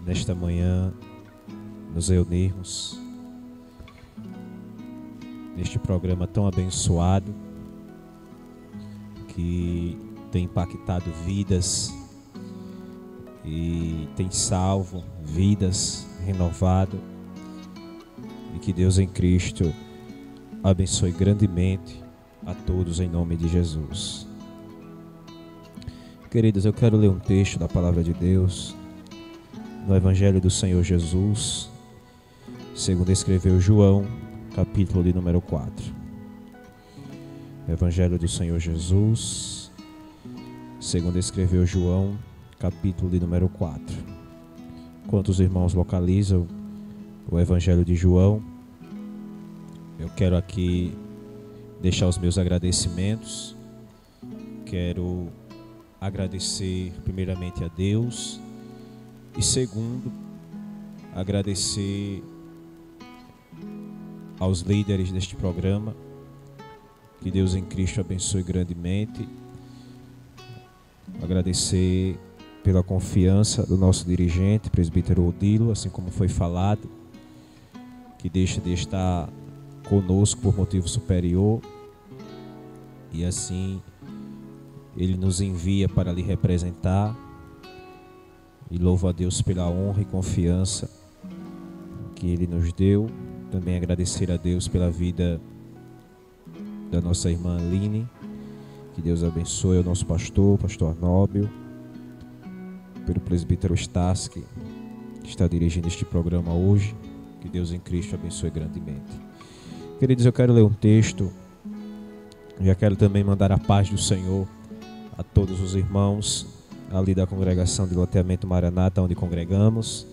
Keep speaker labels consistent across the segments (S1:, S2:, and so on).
S1: nesta manhã nos reunirmos neste programa tão abençoado que tem impactado vidas e tem salvo vidas, renovado, e que Deus em Cristo abençoe grandemente a todos em nome de Jesus. Queridos, eu quero ler um texto da palavra de Deus no Evangelho do Senhor Jesus, segundo escreveu João, capítulo de número 4. Evangelho do Senhor Jesus, segundo escreveu João, capítulo de número 4. Enquanto os irmãos localizam o Evangelho de João, eu quero aqui deixar os meus agradecimentos. Quero agradecer primeiramente a Deus e segundo, agradecer aos líderes deste programa. Que Deus em Cristo abençoe grandemente. Agradecer pela confiança do nosso dirigente, presbítero Odilo, assim como foi falado, que deixa de estar conosco por motivo superior e assim ele nos envia para lhe representar, e louvo a Deus pela honra e confiança que ele nos deu. Também agradecer a Deus pela vida da nossa irmã Aline, que Deus abençoe o nosso pastor Arnóbio, pelo presbítero Stas, que está dirigindo este programa hoje. Que Deus em Cristo abençoe grandemente. Queridos, eu quero ler um texto. Já quero também mandar a paz do Senhor a todos os irmãos ali da congregação de loteamento Maranata, onde congregamos,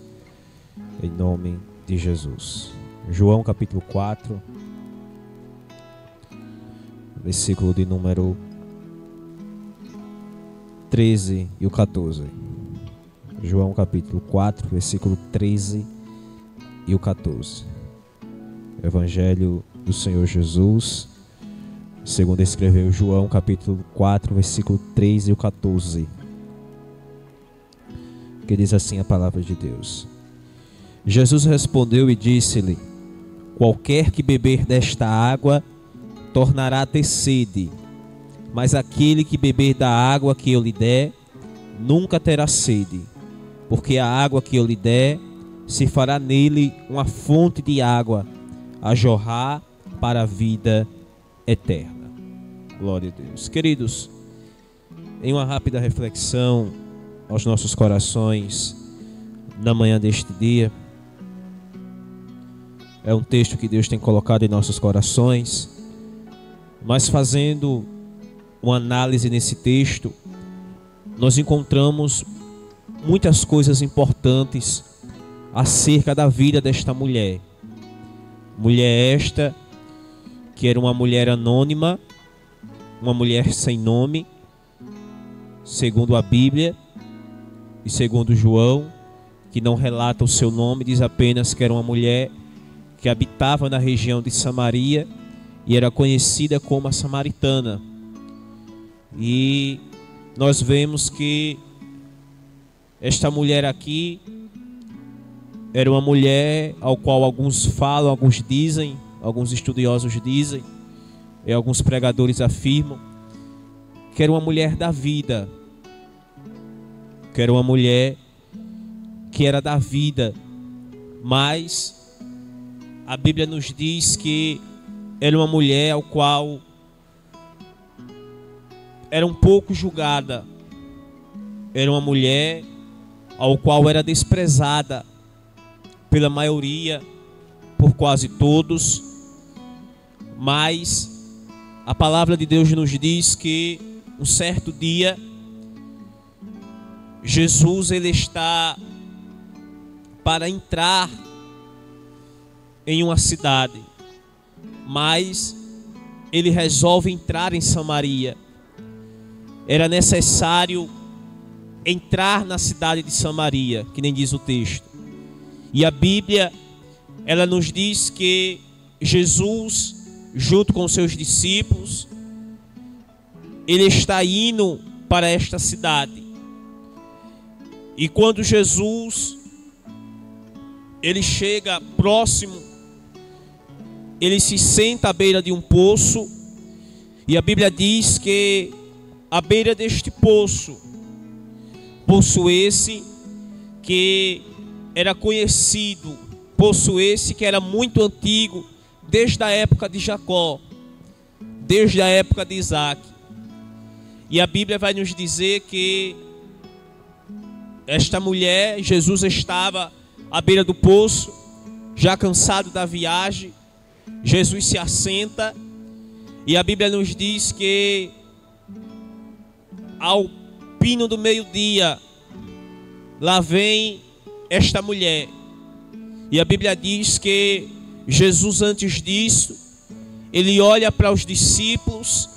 S1: em nome de Jesus. João capítulo 4, versículo de número 13 e o 14. João capítulo 4, versículo 13 e o 14. Evangelho do Senhor Jesus, segundo escreveu João capítulo 4, versículo 13 e o 14. Que diz assim a palavra de Deus. Jesus respondeu e disse-lhe: qualquer que beber desta água tornará a ter sede, mas aquele que beber da água que eu lhe der nunca terá sede, porque a água que eu lhe der se fará nele uma fonte de água a jorrar para a vida eterna. Glória a Deus. Queridos, em uma rápida reflexão aos nossos corações na manhã deste dia, é um texto que Deus tem colocado em nossos corações, mas fazendo uma análise nesse texto, nós encontramos muitas coisas importantes acerca da vida desta mulher. Mulher esta que era uma mulher anônima, uma mulher sem nome, segundo a Bíblia e segundo João, que não relata o seu nome, diz apenas que era uma mulher que habitava na região de Samaria e era conhecida como a samaritana. E nós vemos que esta mulher aqui era uma mulher ao qual alguns falam, alguns dizem, alguns estudiosos dizem, e alguns pregadores afirmam que era uma mulher da vida, que era uma mulher que era da vida, mas a Bíblia nos diz que era uma mulher ao qual era um pouco julgada, era uma mulher ao qual era desprezada pela maioria, por quase todos, mas a palavra de Deus nos diz que um certo dia Jesus ele está para entrar em uma cidade, mas ele resolve entrar em Samaria. Era necessário entrar na cidade de Samaria, que nem diz o texto. E a Bíblia, ela nos diz que Jesus, junto com seus discípulos, ele está indo para esta cidade. E quando Jesus ele chega próximo, ele se senta à beira de um poço, e a Bíblia diz que à beira deste poço esse que era conhecido, poço esse que era muito antigo, desde a época de Jacó, desde a época de Isaac. E a Bíblia vai nos dizer que esta mulher, Jesus estava à beira do poço, já cansado da viagem. Jesus se assenta e a Bíblia nos diz que ao pino do meio-dia, lá vem esta mulher. E a Bíblia diz que Jesus, antes disso, ele olha para os discípulos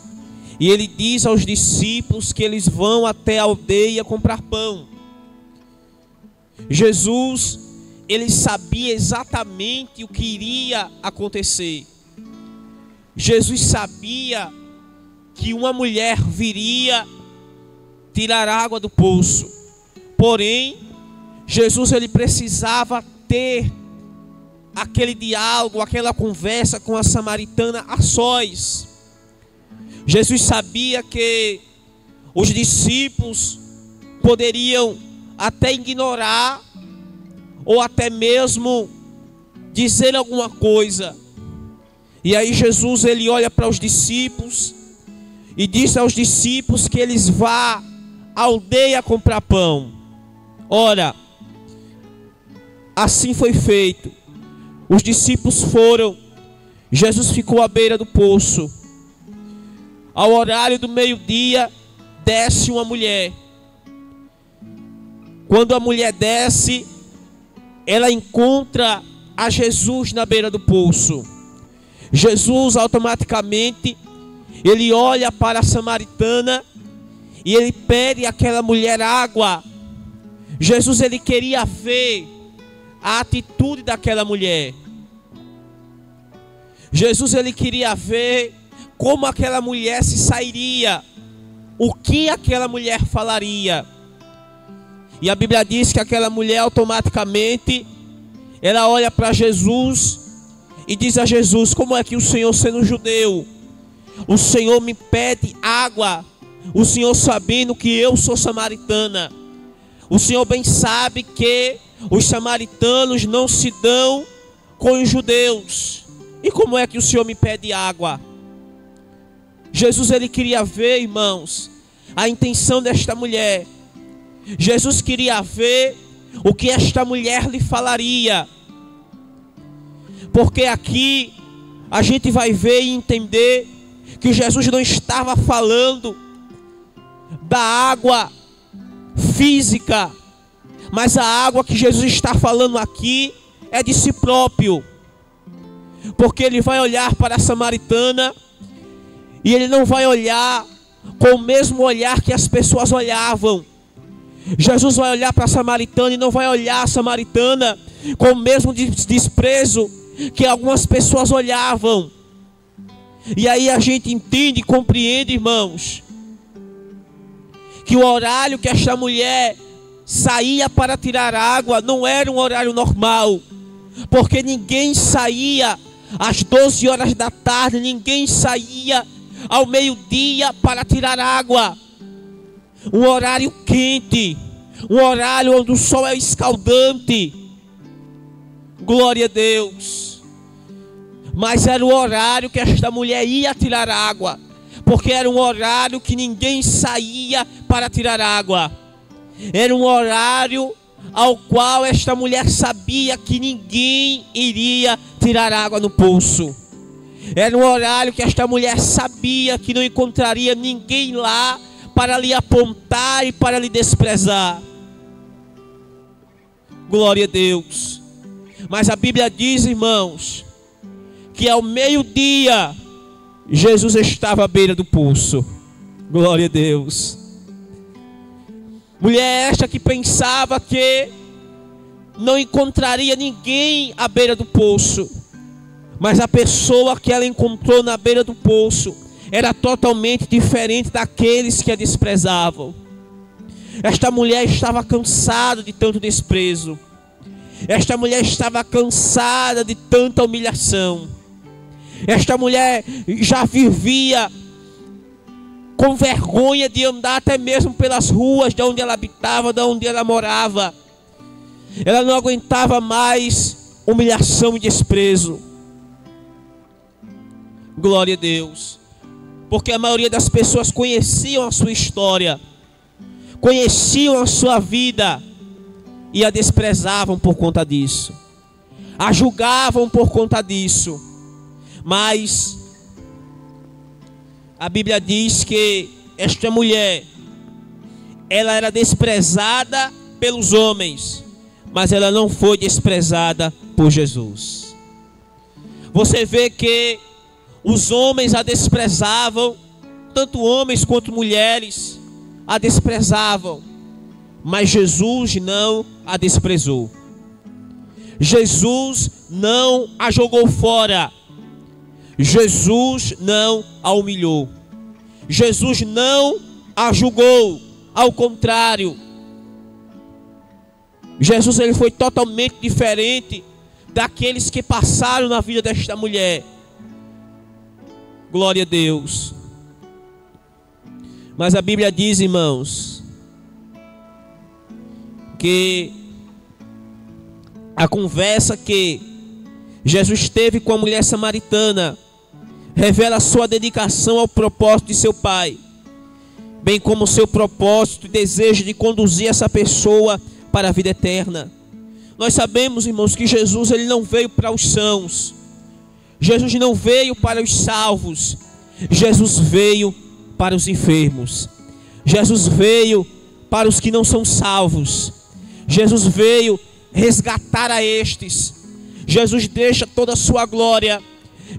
S1: e ele diz aos discípulos que eles vão até a aldeia comprar pão. Jesus, ele sabia exatamente o que iria acontecer. Jesus sabia que uma mulher viria tirar água do poço. Porém, Jesus, ele precisava ter aquele diálogo, aquela conversa com a samaritana a sós. Jesus sabia que os discípulos poderiam até ignorar ou até mesmo dizer alguma coisa. E aí Jesus, ele olha para os discípulos e diz aos discípulos que eles vão à aldeia comprar pão. Ora, assim foi feito. Os discípulos foram, Jesus ficou à beira do poço. Ao horário do meio-dia, desce uma mulher. Quando a mulher desce, ela encontra a Jesus na beira do poço. Jesus automaticamente, ele olha para a samaritana e ele pede àquela mulher água. Jesus, ele queria ver a atitude daquela mulher. Jesus, ele queria ver como aquela mulher se sairia, o que aquela mulher falaria. E a Bíblia diz que aquela mulher automaticamente, ela olha para Jesus e diz a Jesus: como é que o Senhor, sendo judeu, o Senhor me pede água, o Senhor sabendo que eu sou samaritana? O Senhor bem sabe que os samaritanos não se dão com os judeus. E como é que o Senhor me pede água? Jesus, ele queria ver, irmãos, a intenção desta mulher. Jesus queria ver o que esta mulher lhe falaria. Porque aqui a gente vai ver e entender que Jesus não estava falando da água física, mas a água que Jesus está falando aqui é de si próprio. Porque ele vai olhar para a samaritana e ele não vai olhar com o mesmo olhar que as pessoas olhavam. Jesus vai olhar para a samaritana e não vai olhar a samaritana com o mesmo desprezo que algumas pessoas olhavam. E aí a gente entende e compreende, irmãos, que o horário que esta mulher saía para tirar água não era um horário normal. Porque ninguém saía às 12 horas da tarde, ninguém saía ao meio-dia para tirar água. Um horário quente, um horário onde o sol é escaldante. Glória a Deus. Mas era o horário que esta mulher ia tirar água, porque era um horário que ninguém saía para tirar água. Era um horário ao qual esta mulher sabia que ninguém iria tirar água no poço. Era um horário que esta mulher sabia que não encontraria ninguém lá para lhe apontar e para lhe desprezar. Glória a Deus. Mas a Bíblia diz, irmãos, que ao meio-dia Jesus estava à beira do poço. Glória a Deus. Mulher esta que pensava que não encontraria ninguém à beira do poço, mas a pessoa que ela encontrou na beira do poço era totalmente diferente daqueles que a desprezavam. Esta mulher estava cansada de tanto desprezo. Esta mulher estava cansada de tanta humilhação. Esta mulher já vivia com vergonha de andar até mesmo pelas ruas de onde ela habitava, de onde ela morava. Ela não aguentava mais humilhação e desprezo. Glória a Deus. Porque a maioria das pessoas conheciam a sua história, conheciam a sua vida e a desprezavam por conta disso, a julgavam por conta disso. Mas a Bíblia diz que esta mulher, ela era desprezada pelos homens, mas ela não foi desprezada por Jesus. Você vê que os homens a desprezavam, tanto homens quanto mulheres a desprezavam, mas Jesus não a desprezou. Jesus não a jogou fora. Jesus não a humilhou. Jesus não a julgou. Ao contrário, Jesus ele foi totalmente diferente daqueles que passaram na vida desta mulher. Glória a Deus. Mas a Bíblia diz, irmãos, que a conversa que Jesus teve com a mulher samaritana revela a sua dedicação ao propósito de seu Pai, bem como o seu propósito e desejo de conduzir essa pessoa para a vida eterna. Nós sabemos, irmãos, que Jesus ele não veio para os sãos. Jesus não veio para os salvos. Jesus veio para os enfermos. Jesus veio para os que não são salvos. Jesus veio resgatar a estes. Jesus deixa toda a sua glória.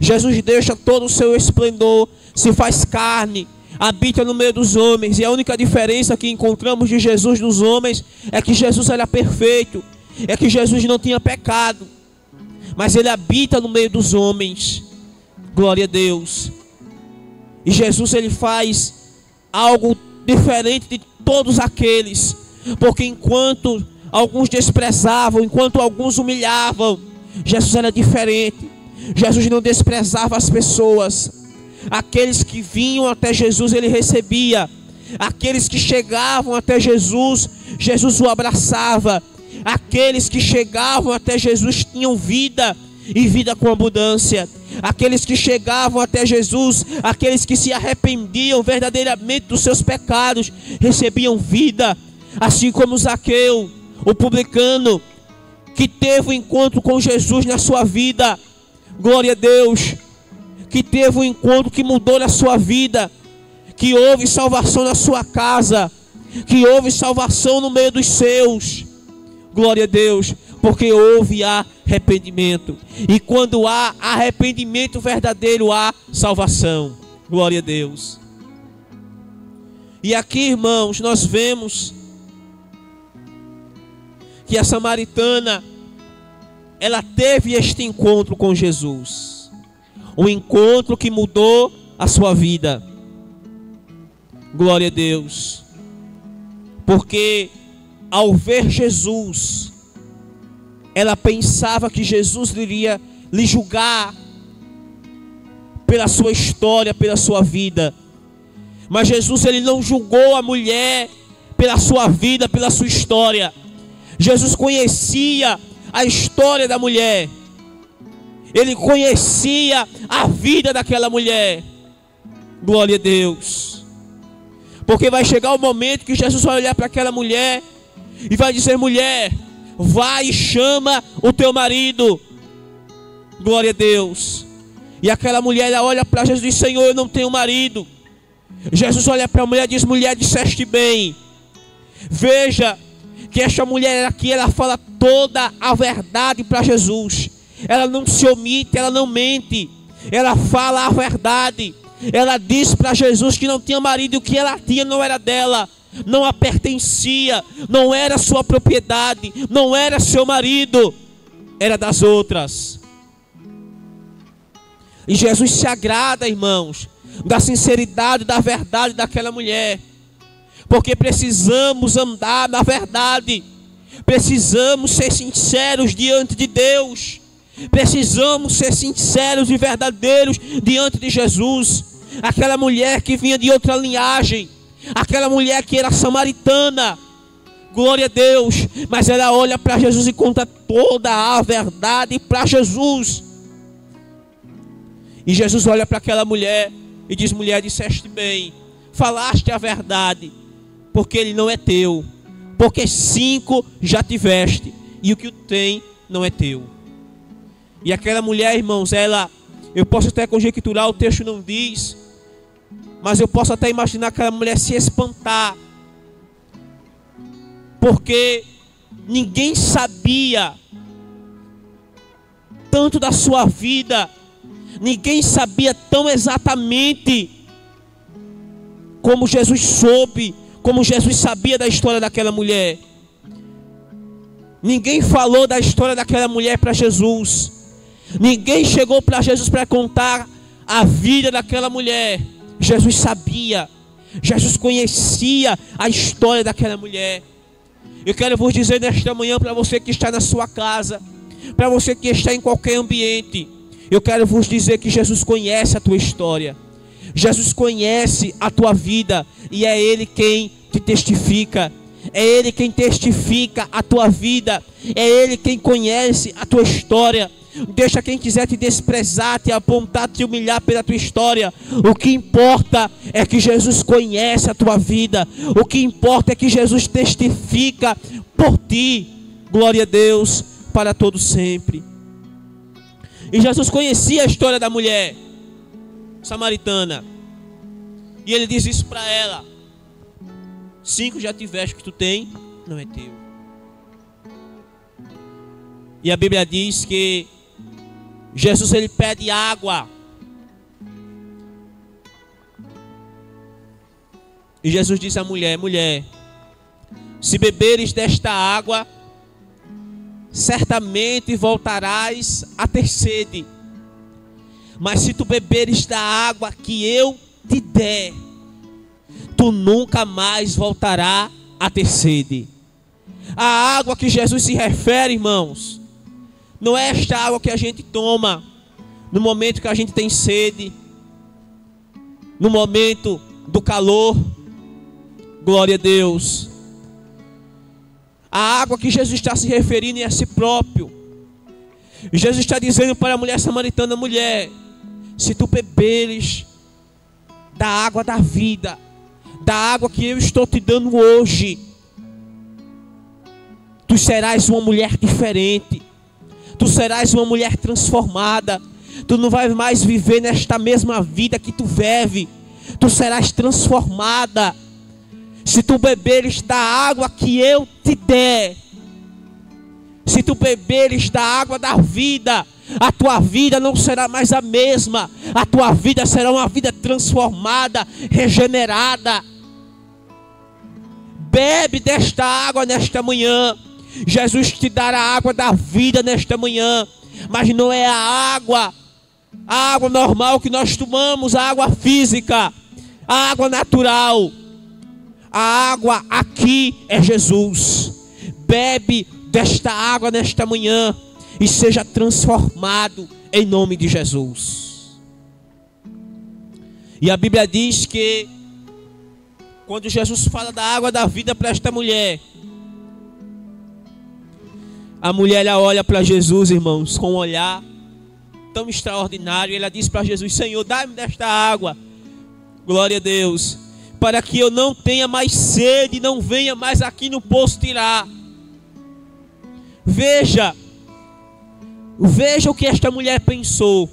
S1: Jesus deixa todo o seu esplendor, se faz carne, habita no meio dos homens. E a única diferença que encontramos de Jesus nos homens é que Jesus era perfeito, é que Jesus não tinha pecado, mas ele habita no meio dos homens. Glória a Deus. E Jesus ele faz algo diferente de todos aqueles, porque enquanto alguns desprezavam, enquanto alguns humilhavam, Jesus era diferente. Jesus não desprezava as pessoas. Aqueles que vinham até Jesus ele recebia. Aqueles que chegavam até Jesus, Jesus o abraçava. Aqueles que chegavam até Jesus tinham vida e vida com abundância. Aqueles que chegavam até Jesus, aqueles que se arrependiam verdadeiramente dos seus pecados, recebiam vida. Assim como Zaqueu, o publicano, que teve um encontro com Jesus na sua vida. Glória a Deus. Que teve um encontro que mudou na sua vida, que houve salvação na sua casa, que houve salvação no meio dos seus. Glória a Deus, porque houve arrependimento. E quando há arrependimento verdadeiro, há salvação. Glória a Deus. E aqui, irmãos, nós vemos que a samaritana, ela teve este encontro com Jesus. Um encontro que mudou a sua vida. Glória a Deus. Porque ao ver Jesus, ela pensava que Jesus iria lhe julgar pela sua história, pela sua vida. Mas Jesus ele não julgou a mulher pela sua vida, pela sua história. Jesus conhecia a história da mulher. Ele conhecia a vida daquela mulher. Glória a Deus. Porque vai chegar o momento que Jesus vai olhar para aquela mulher e vai dizer: mulher, vai e chama o teu marido. Glória a Deus. E aquela mulher ela olha para Jesus e diz: Senhor, eu não tenho marido. Jesus olha para a mulher e diz: mulher, disseste bem. Veja que esta mulher aqui, ela fala toda a verdade para Jesus. Ela não se omite, ela não mente. Ela fala a verdade. Ela diz para Jesus que não tinha marido, e o que ela tinha não era dela, não a pertencia, não era sua propriedade, não era seu marido, era das outras. E Jesus se agrada, irmãos, da sinceridade, da verdade daquela mulher, porque precisamos andar na verdade. Precisamos ser sinceros diante de Deus. Precisamos ser sinceros e verdadeiros diante de Jesus. Aquela mulher que vinha de outra linhagem, aquela mulher que era samaritana, glória a Deus, mas ela olha para Jesus e conta toda a verdade para Jesus. E Jesus olha para aquela mulher e diz: mulher, disseste bem, falaste a verdade, porque ele não é teu, porque 5 já tiveste, e o que tem não é teu. E aquela mulher, irmãos, eu posso até conjecturar, o texto não diz, mas eu posso até imaginar aquela mulher se espantar, porque ninguém sabia tanto da sua vida, ninguém sabia tão exatamente como Jesus soube, como Jesus sabia da história daquela mulher. Ninguém falou da história daquela mulher para Jesus. Ninguém chegou para Jesus para contar a vida daquela mulher. Jesus sabia, Jesus conhecia a história daquela mulher. Eu quero vos dizer nesta manhã, para você que está na sua casa, para você que está em qualquer ambiente, eu quero vos dizer que Jesus conhece a tua história, Jesus conhece a tua vida, e é Ele quem te testifica, é Ele quem testifica a tua vida, é Ele quem conhece a tua história. Deixa quem quiser te desprezar, te apontar, te humilhar pela tua história. O que importa é que Jesus conhece a tua vida. O que importa é que Jesus testifica por ti. Glória a Deus para todo sempre. E Jesus conhecia a história da mulher samaritana, e ele diz isso para ela: 5 já tiveste, que tu tem não é teu. E a Bíblia diz que Jesus, ele pede água, e Jesus diz à mulher: mulher, se beberes desta água, certamente voltarás a ter sede, mas se tu beberes da água que eu te der, tu nunca mais voltarás a ter sede. A água que Jesus se refere, irmãos, não é esta água que a gente toma no momento que a gente tem sede, no momento do calor. Glória a Deus. A água que Jesus está se referindo é a si próprio. Jesus está dizendo para a mulher samaritana: mulher, se tu beberes da água da vida, da água que eu estou te dando hoje, tu serás uma mulher diferente. Tu serás uma mulher transformada. Tu não vais mais viver nesta mesma vida que tu vive. Tu serás transformada. Se tu beberes da água que eu te der, se tu beberes da água da vida, a tua vida não será mais a mesma. A tua vida será uma vida transformada, regenerada. Bebe desta água nesta manhã. Jesus te dará a água da vida nesta manhã, mas não é a água normal que nós tomamos, a água física, a água natural. A água aqui é Jesus. Bebe desta água nesta manhã e seja transformado em nome de Jesus. E a Bíblia diz que quando Jesus fala da água da vida para esta mulher, a mulher, ela olha para Jesus, irmãos, com um olhar tão extraordinário. Ela diz para Jesus: Senhor, dá-me desta água, glória a Deus, para que eu não tenha mais sede e não venha mais aqui no poço tirar. Veja o que esta mulher pensou.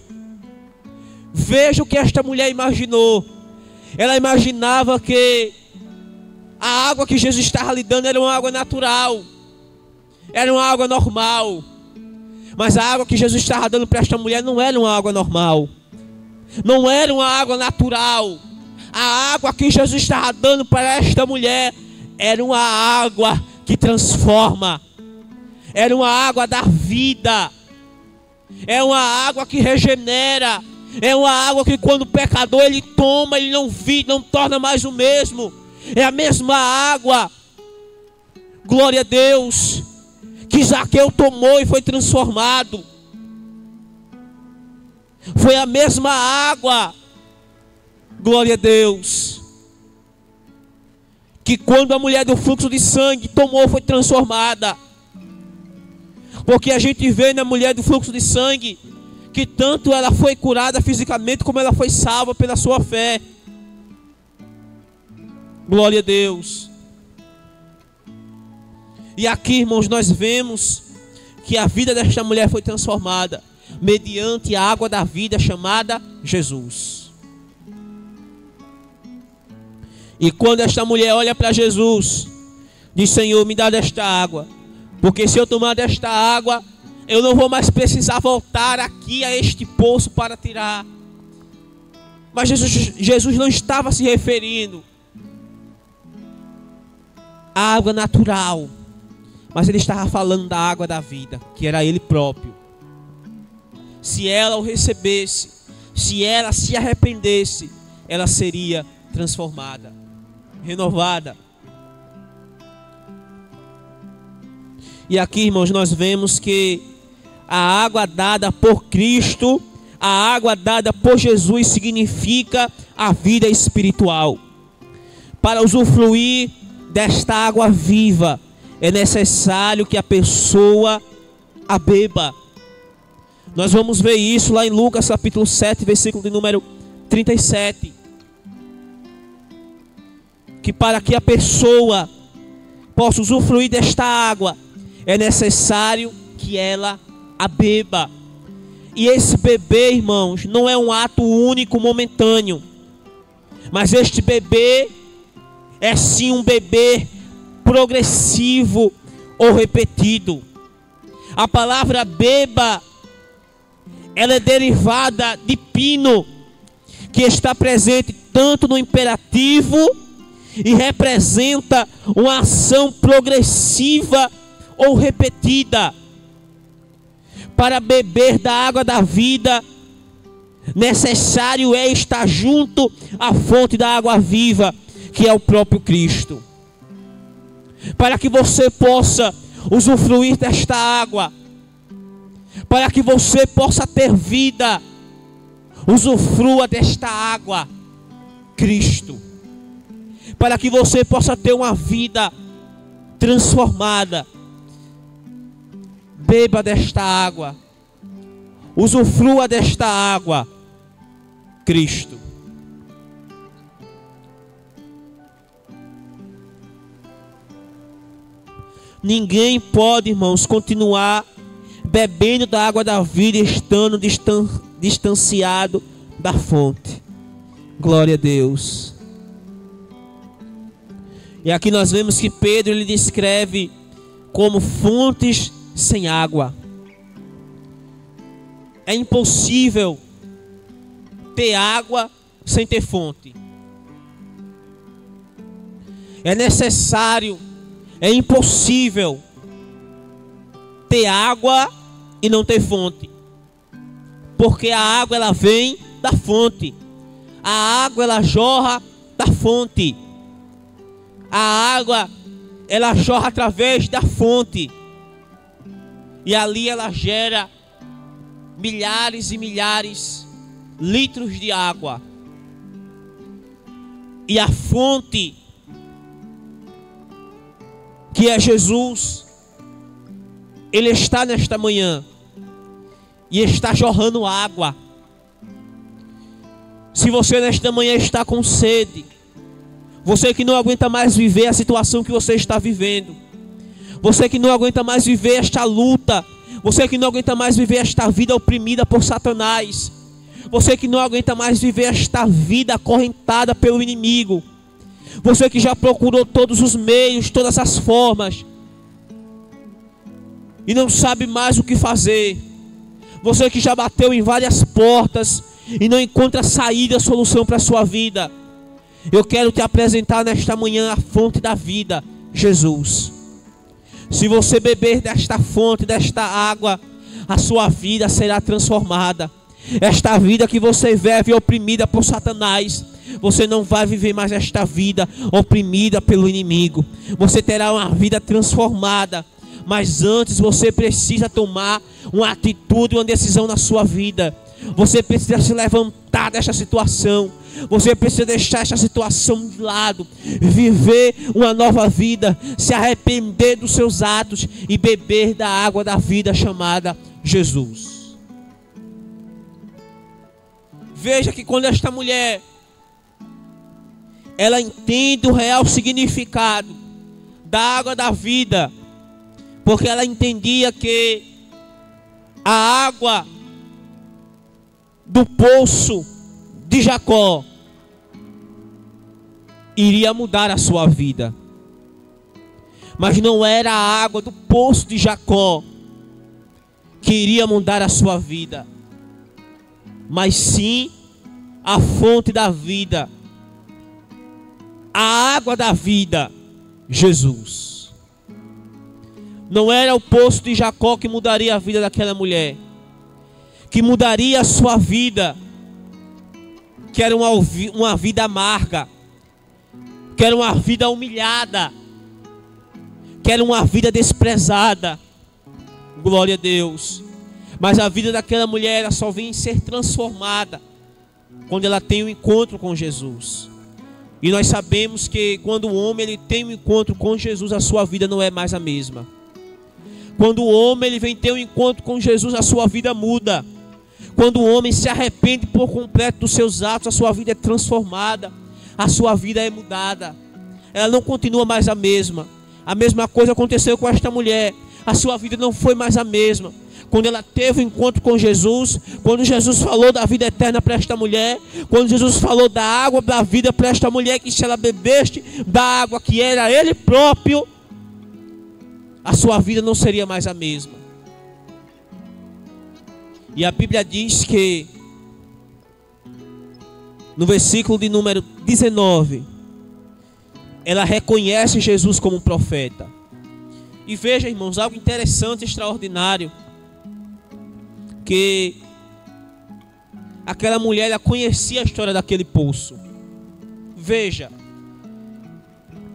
S1: Veja o que esta mulher imaginou. Ela imaginava que a água que Jesus estava lhe dando era uma água natural, era uma água normal. Mas a água que Jesus estava dando para esta mulher não era uma água normal, não era uma água natural. A água que Jesus estava dando para esta mulher era uma água que transforma, era uma água da vida, é uma água que regenera, é uma água que quando o pecador ele toma, ele não torna mais o mesmo. É a mesma água, glória a Deus, que Zaqueu tomou e foi transformado. Foi a mesma água, glória a Deus, que quando a mulher do fluxo de sangue tomou, foi transformada. Porque a gente vê na mulher do fluxo de sangue que tanto ela foi curada fisicamente, como ela foi salva pela sua fé. Glória a Deus. E aqui, irmãos, nós vemos que a vida desta mulher foi transformada mediante a água da vida chamada Jesus. E quando esta mulher olha para Jesus, diz: Senhor, me dá desta água, porque se eu tomar desta água, eu não vou mais precisar voltar aqui a este poço para tirar. Mas Jesus não estava se referindo à água natural, mas ele estava falando da água da vida, que era ele próprio. Se ela o recebesse, se ela se arrependesse, ela seria transformada, renovada. E aqui, irmãos, nós vemos que a água dada por Cristo, a água dada por Jesus, significa a vida espiritual. Para usufruir desta água viva, é necessário que a pessoa a beba. Nós vamos ver isso lá em Lucas capítulo 7, versículo de número 37. Que para que a pessoa possa usufruir desta água, é necessário que ela a beba. E esse beber, irmãos, não é um ato único, momentâneo, mas este beber é sim um beber progressivo ou repetido. A palavra beba, ela é derivada de pino, que está presente tanto no imperativo e representa uma ação progressiva ou repetida. Para beber da água da vida, necessário é estar junto à fonte da água viva, que é o próprio Cristo. Para que você possa usufruir desta água, para que você possa ter vida, usufrua desta água, Cristo. Para que você possa ter uma vida transformada, beba desta água, usufrua desta água, Cristo. Ninguém pode, irmãos, continuar bebendo da água da vida estando distanciado da fonte. Glória a Deus. E aqui nós vemos que Pedro ele descreve como fontes sem água. É impossível ter água sem ter fonte. É necessário, é impossível ter água e não ter fonte. Porque a água ela vem da fonte. A água ela jorra da fonte. A água ela jorra através da fonte. E ali ela gera milhares e milhares de litros de água. E a fonte, que é Jesus, Ele está nesta manhã e está jorrando água. Se você nesta manhã está com sede, você que não aguenta mais viver a situação que você está vivendo, você que não aguenta mais viver esta luta, você que não aguenta mais viver esta vida oprimida por Satanás, você que não aguenta mais viver esta vida acorrentada pelo inimigo, você que já procurou todos os meios, todas as formas e não sabe mais o que fazer, você que já bateu em várias portas e não encontra saída, solução para a sua vida, eu quero te apresentar nesta manhã a fonte da vida, Jesus. Se você beber desta fonte, desta água, a sua vida será transformada. Esta vida que você vive oprimida por Satanás, você não vai viver mais esta vida oprimida pelo inimigo. Você terá uma vida transformada Mas antes você precisa tomar uma atitude, uma decisão na sua vida. Você precisa se levantar desta situação. Você precisa deixar esta situação de lado, viver uma nova vida, se arrepender dos seus atos e beber da água da vida chamada Jesus. Veja que quando esta mulher, ela entende o real significado da água da vida, porque ela entendia que a água do poço de Jacó iria mudar a sua vida. Mas não era a água do poço de Jacó que iria mudar a sua vida, mas sim a fonte da vida, a água da vida, Jesus. Não era o poço de Jacó que mudaria a vida daquela mulher, que mudaria a sua vida, que era uma vida amarga, que era uma vida humilhada, que era uma vida desprezada. Glória a Deus. Mas a vida daquela mulher, ela só vem ser transformada quando ela tem um encontro com Jesus. E nós sabemos que quando o homem ele tem um encontro com Jesus, a sua vida não é mais a mesma. Quando o homem ele vem ter um encontro com Jesus, a sua vida muda. Quando o homem se arrepende por completo dos seus atos, a sua vida é transformada, a sua vida é mudada. Ela não continua mais a mesma. A mesma coisa aconteceu com esta mulher. A sua vida não foi mais a mesma. Quando ela teve um encontro com Jesus, quando Jesus falou da vida eterna para esta mulher, quando Jesus falou da água da vida para esta mulher, que se ela bebeste da água que era Ele próprio, a sua vida não seria mais a mesma. E a Bíblia diz que no versículo de número 19, ela reconhece Jesus como um profeta. E veja, irmãos, algo interessante, extraordinário, que aquela mulher, ela conhecia a história daquele poço. Veja,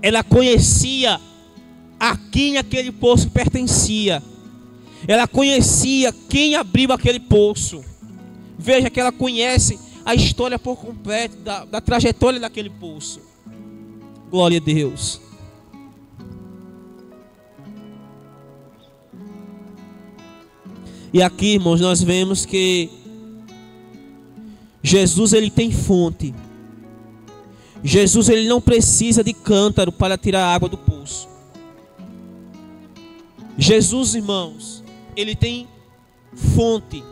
S1: ela conhecia a quem aquele poço pertencia. Ela conhecia quem abriu aquele poço. Veja que ela conhece a história por completo da trajetória daquele poço. Glória a Deus. E aqui, irmãos, nós vemos que Jesus ele tem fonte. Jesus ele não precisa de cântaro para tirar a água do poço. Jesus, irmãos, ele tem fonte.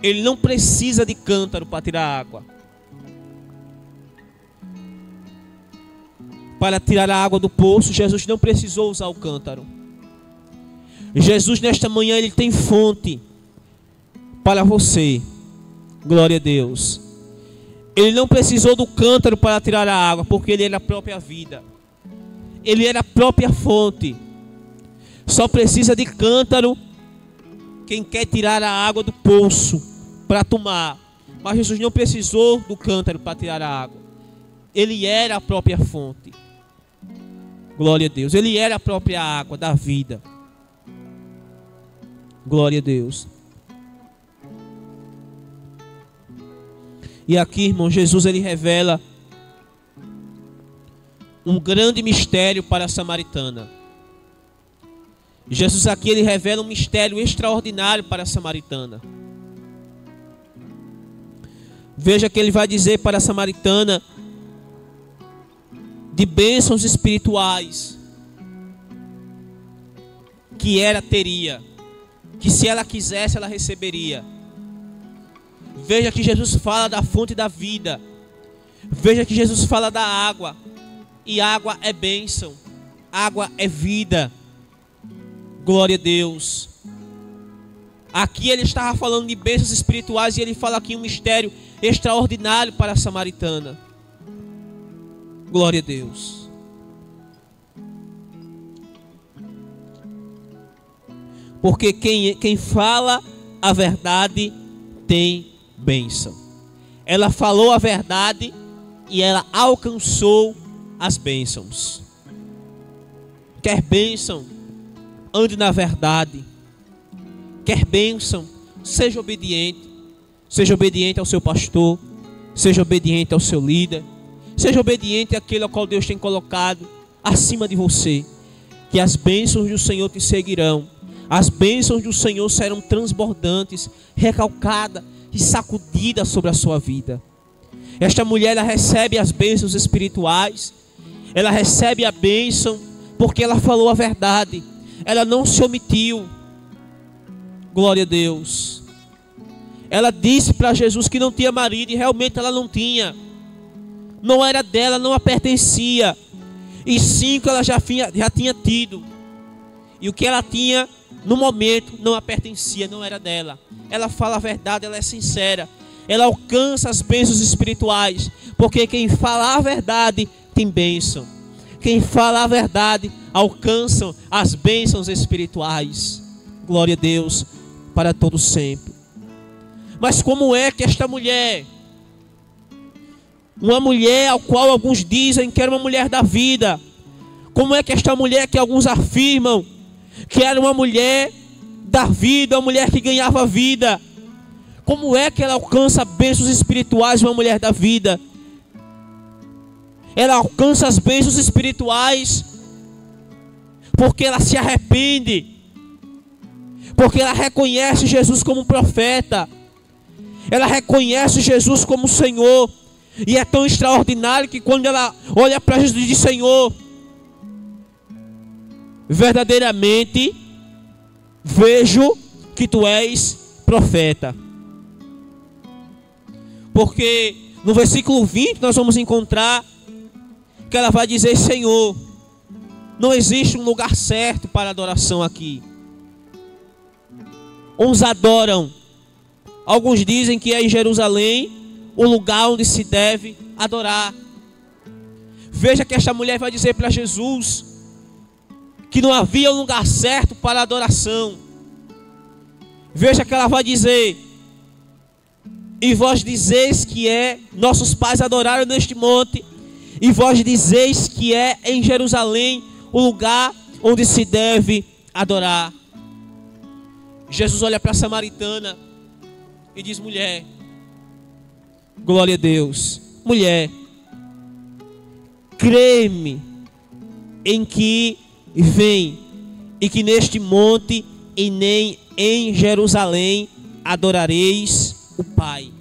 S1: Ele não precisa de cântaro para tirar água. Para tirar a água do poço, Jesus não precisou usar o cântaro. Jesus nesta manhã ele tem fonte para você. Glória a Deus. Ele não precisou do cântaro para tirar a água, porque ele era a própria vida. Ele era a própria fonte. Só precisa de cântaro quem quer tirar a água do poço para tomar. Mas Jesus não precisou do cântaro para tirar a água. Ele era a própria fonte. Glória a Deus. Ele era a própria água da vida. Glória a Deus. E aqui, irmão, Jesus ele revela um grande mistério para a samaritana. Jesus aqui ele revela um mistério extraordinário para a samaritana. Veja que ele vai dizer para a samaritana de bênçãos espirituais que ela teria, que se ela quisesse ela receberia. Veja que Jesus fala da fonte da vida. Veja que Jesus fala da água. E água é bênção. Água é vida. Glória a Deus. Aqui ele estava falando de bênçãos espirituais, e ele fala aqui um mistério extraordinário para a samaritana. Glória a Deus. Porque quem fala a verdade tem bênção. Ela falou a verdade e ela alcançou as bênçãos. Quer bênção? ande na verdade. Quer bênção, seja obediente. Seja obediente ao seu pastor, seja obediente ao seu líder, seja obediente àquele ao qual Deus tem colocado acima de você. Que as bênçãos do Senhor te seguirão. As bênçãos do Senhor serão transbordantes, recalcadas e sacudidas sobre a sua vida. Esta mulher, ela recebe as bênçãos espirituais. Ela recebe a bênção porque ela falou a verdade. Ela não se omitiu. Glória a Deus. Ela disse para Jesus que não tinha marido, e realmente ela não tinha. Não era dela, não a pertencia. E 5 ela já tinha tido. E o que ela tinha no momento não a pertencia, não era dela. Ela fala a verdade, ela é sincera. Ela alcança as bênçãos espirituais. Porque quem fala a verdade tem bênção. Quem fala a verdade alcança as bênçãos espirituais. Glória a Deus para todo sempre. Mas como é que esta mulher, uma mulher ao qual alguns dizem que era uma mulher da vida, como é que esta mulher que alguns afirmam que era uma mulher da vida, uma mulher que ganhava vida, como é que ela alcança bênçãos espirituais de uma mulher da vida? Ela alcança as bênçãos espirituais porque ela se arrepende, porque ela reconhece Jesus como profeta, ela reconhece Jesus como Senhor. E é tão extraordinário que quando ela olha para Jesus e diz: Senhor, verdadeiramente vejo que tu és profeta. Porque no versículo 20 nós vamos encontrar que ela vai dizer: Senhor, não existe um lugar certo para adoração aqui. Uns adoram, alguns dizem que é em Jerusalém o lugar onde se deve adorar. Veja que esta mulher vai dizer para Jesus que não havia um lugar certo para adoração. Veja que ela vai dizer: e vós dizeis que nossos pais adoraram neste monte, e vós dizeis que é em Jerusalém o lugar onde se deve adorar. Jesus olha para a samaritana e diz: mulher, glória a Deus, mulher, crê-me em que vem, e que neste monte e nem em Jerusalém adorareis o Pai.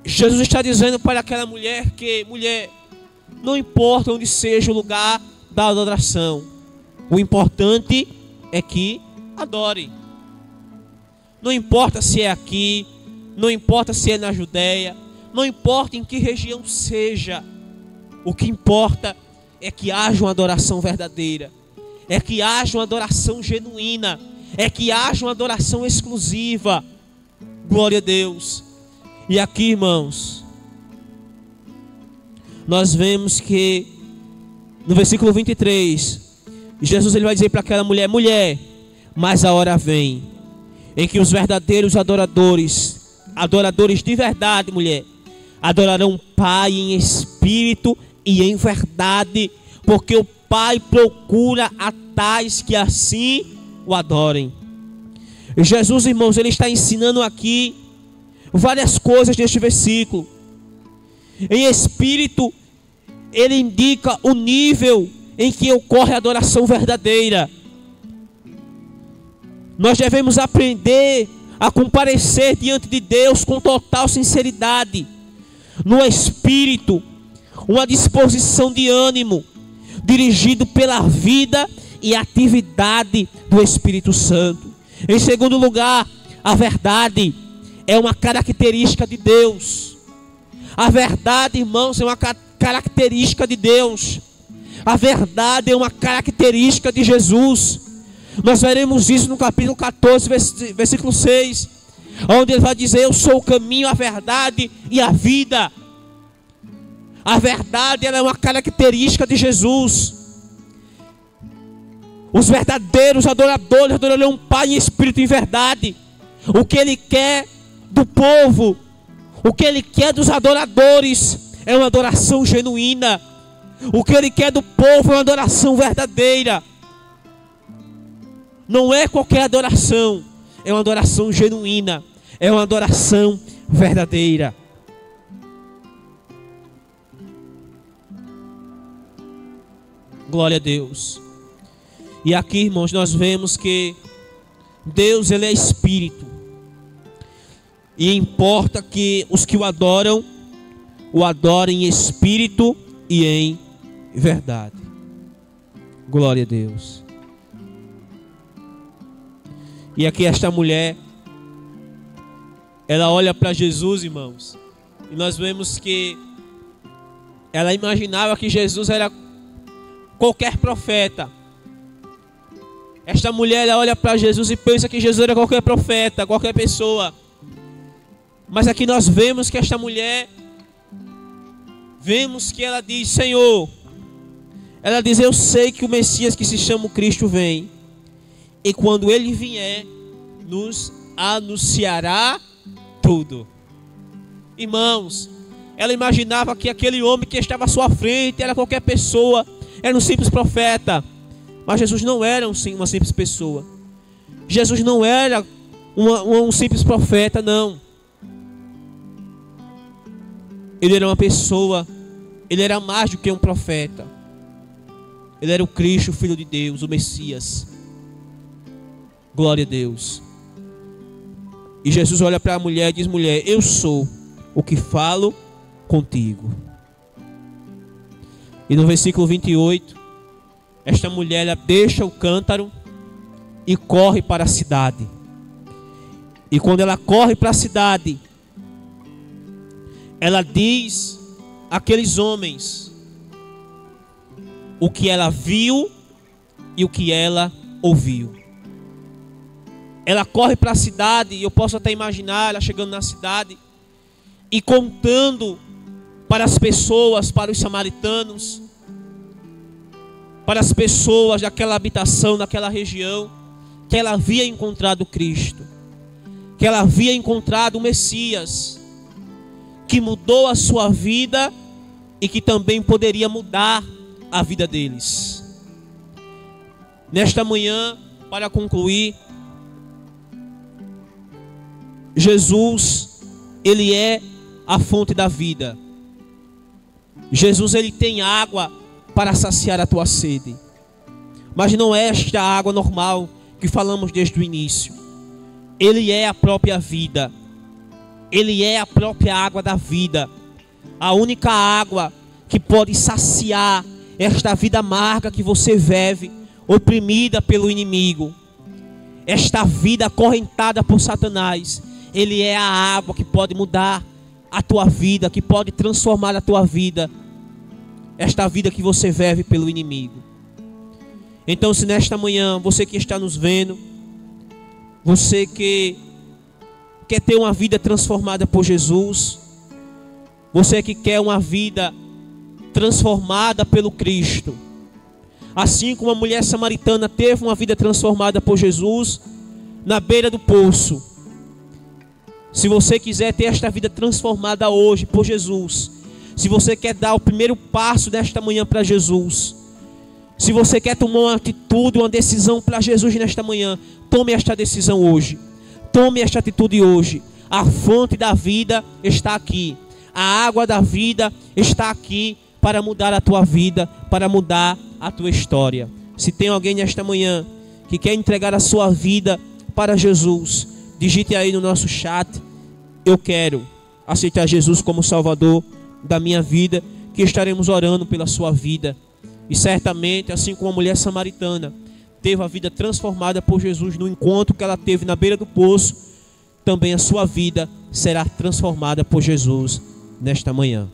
S1: Jesus está dizendo para aquela mulher que, mulher, não importa onde seja o lugar da adoração, o importante é que adore. Não importa se é aqui, não importa se é na Judéia, não importa em que região seja, o que importa é que haja uma adoração verdadeira, é que haja uma adoração genuína, é que haja uma adoração exclusiva. Glória a Deus. E aqui, irmãos, nós vemos que no versículo 23, Jesus ele vai dizer para aquela mulher: mulher, mas a hora vem em que os verdadeiros adoradores de verdade, mulher, adorarão o Pai em espírito e em verdade, porque o Pai procura a tais que assim o adorem. Jesus, irmãos, ele está ensinando aqui várias coisas neste versículo. Em espírito, ele indica o nível em que ocorre a adoração verdadeira. Nós devemos aprender a comparecer diante de Deus com total sinceridade. No espírito, uma disposição de ânimo, dirigido pela vida e atividade do Espírito Santo. Em segundo lugar, a verdade é uma característica de Deus. A verdade, irmãos, é uma característica de Deus. A verdade é uma característica de Jesus. Nós veremos isso no capítulo 14, versículo 6, onde ele vai dizer: eu sou o caminho, a verdade e a vida. A verdade, ela é uma característica de Jesus. Os verdadeiros adoradores adorarão o Pai em espírito e em verdade. O que ele quer do povo, o que ele quer dos adoradores, é uma adoração genuína, O que Ele quer do povo é uma adoração verdadeira. Não é qualquer adoração, é uma adoração genuína, é uma adoração verdadeira. Glória a Deus. E aqui, irmãos, nós vemos que Deus, Ele é Espírito. E importa que os que o adorem em Espírito e em verdade. Glória a Deus. E aqui esta mulher, ela olha para Jesus, irmãos, e nós vemos que ela imaginava que Jesus era qualquer profeta. Esta mulher, ela olha para Jesus e pensa que Jesus era qualquer profeta, qualquer pessoa. Mas aqui nós vemos que esta mulher, vemos que ela diz: Senhor, ela diz: eu sei que o Messias, que se chama o Cristo, vem, e quando Ele vier, nos anunciará tudo. Irmãos, ela imaginava que aquele homem que estava à sua frente era qualquer pessoa, era um simples profeta. Mas Jesus não era uma simples pessoa. Jesus não era um simples profeta, não. Ele era uma pessoa. Ele era mais do que um profeta. Ele era o Cristo, o Filho de Deus, o Messias. Glória a Deus. E Jesus olha para a mulher e diz: mulher, eu sou o que falo contigo. E no versículo 28, esta mulher, ela deixa o cântaro e corre para a cidade. E quando ela corre para a cidade, ela diz àqueles homens o que ela viu e o que ela ouviu. Ela corre para a cidade, e eu posso até imaginar ela chegando na cidade e contando para as pessoas, para os samaritanos, para as pessoas daquela habitação, daquela região, que ela havia encontrado Cristo, que ela havia encontrado o Messias, que mudou a sua vida e que também poderia mudar a vida deles. Nesta manhã, para concluir, Jesus, Ele é a fonte da vida. Jesus, Ele tem água para saciar a tua sede. Mas não é esta água normal que falamos desde o início. Ele é a própria vida. Ele é a própria água da vida. A única água que pode saciar esta vida amarga que você vive, oprimida pelo inimigo. Esta vida acorrentada por Satanás. Ele é a água que pode mudar a tua vida, que pode transformar a tua vida. Esta vida que você vive pelo inimigo. Então, se nesta manhã, você que está nos vendo, você que quer ter uma vida transformada por Jesus, você que quer uma vida transformada pelo Cristo, assim como a mulher samaritana teve uma vida transformada por Jesus na beira do poço. Se você quiser ter esta vida transformada hoje por Jesus, se você quer dar o primeiro passo desta manhã para Jesus, se você quer tomar uma atitude, uma decisão para Jesus nesta manhã, tome esta decisão hoje. Tome esta atitude hoje. A fonte da vida está aqui. A água da vida está aqui para mudar a tua vida, para mudar a tua história. Se tem alguém nesta manhã que quer entregar a sua vida para Jesus, digite aí no nosso chat: eu quero aceitar Jesus como Salvador da minha vida, que estaremos orando pela sua vida. E certamente, assim como a mulher samaritana teve a vida transformada por Jesus no encontro que ela teve na beira do poço, também a sua vida será transformada por Jesus nesta manhã.